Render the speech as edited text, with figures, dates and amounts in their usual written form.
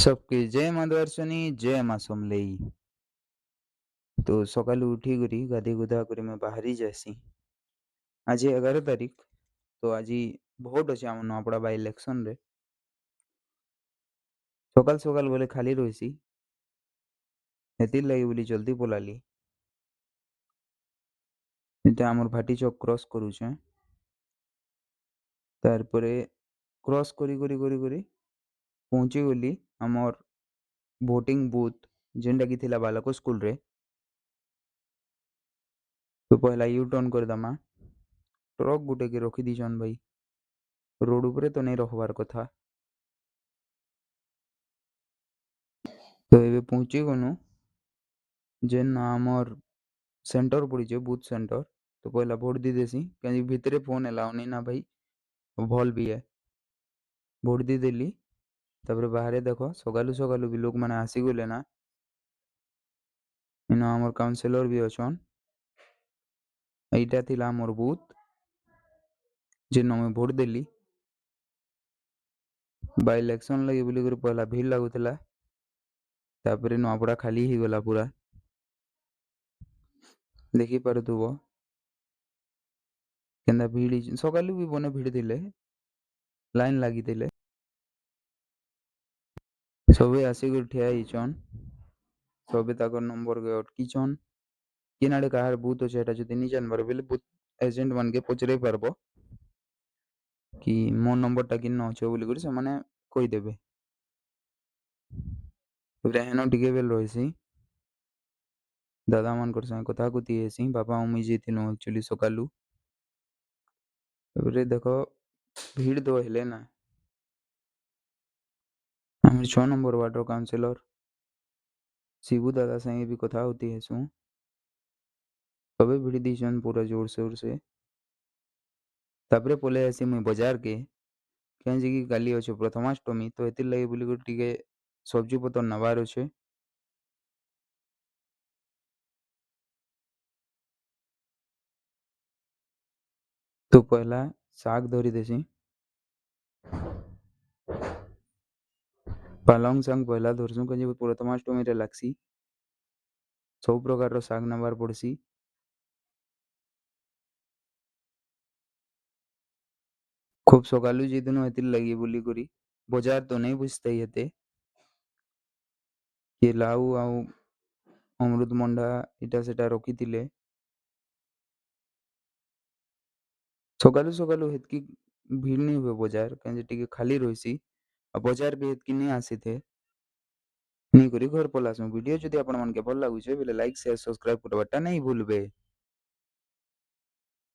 सबके जय माँ दर्शनी जय माँ समलेई। तो सकालू उठी करी गाधी गुधा करी मैं बाहरी जासी। आज 11 तारीख। तो आज भोट अच्छे आम नपड़ा बाय इलेक्शन रे। सकाल सकाल बोले खाली रहीसी हेतिर लगी बोली जल्दी पलाली। एटा आमर भाटी चौक क्रॉस करूचे। तारपरे क्रॉस करी करी करी करी पहुंची गली आमर भोटिंग बूथ जेनटा की थिला बालक स्कूल रे। तो पहला यू टर्न कर दमा ट्रक गुटे के रखी दीछन भाई। रोड उपरे तो नहीं रखबार कथा। तो ये पहुंची गनु जेन आमर सेंटर पड़ी बूथ सेंटर। तो पहला भोट दी देसी कहीं भितरे फोन एलाउ नहीं ना भाई भल भी है। भोट दी देली तापर बाहर देख सकालू सकालू भी लोग मैंने आसीगले ना। इन आमर काउंसिलर भी अच्छन। एटा थिला आमर बूथ जेन मैं भोट देली बाय इलेक्शन लगी बोली कर पहला भीड़ लगुला। तापर नुआपड़ा खाली ही गला पूरा देखी पारुथुब केंदा भीड़ सकालू भी बने भीड़ थिले लाइन लगी थिले सबे आसिक ठिया होइछन। सबे ताकर नंबर के अटकीछन किन आड़े कहार बूथ अच्छे एटा जदि नहीं जानबार बेले बूथ एजेंट मान के पचरे पारबो कि मो नंबर टा किन अच्छे बोली कर से माने कहि देबे। हेन टिके बेल रहीसी दादा मानकर संगे कथा कथि हेसी बापा मम्मी जेथिनु एक्चुअली सकालू। तापरे देखो भीड़ तो हेले ना आमर 6 नंबर वार्ड रो काउंसिलर शिबू दादा संगे भी कथा होती हेसु। सबे भिड़ दीछन पूरा जोर शोर से। तापरे पले आसी मुई बाजार के कहीं कि काली अच्छे प्रथमाष्टमी तो एतिर लगी बोली कर टिके सब्जी पतर नबार अच्छे। तो पहला साग धरी देसी पालंग साग पहला धरसु कहीं प्रथमाष्टमी रे लागसी सब प्रकार रो साग नबार पड़सी। खूब सकालू जेदिन एतिर लगी बोली करी बाजार तो नहीं बुझते हेते कि लाऊ आउ अमृतभंडा इटा सेटा रखी सकालू सकालू हेतकी भीड़ नहीं हुए बाजार कहीं टिके खाली रहीसी बाजार भी हेतकी नहीं आसी थे नहीं करी घर पलासु वीडियो जदि आपण मन के भल लागुचे बेले लाइक शेयर सब्सक्राइब करबाटा नहीं भूलबे।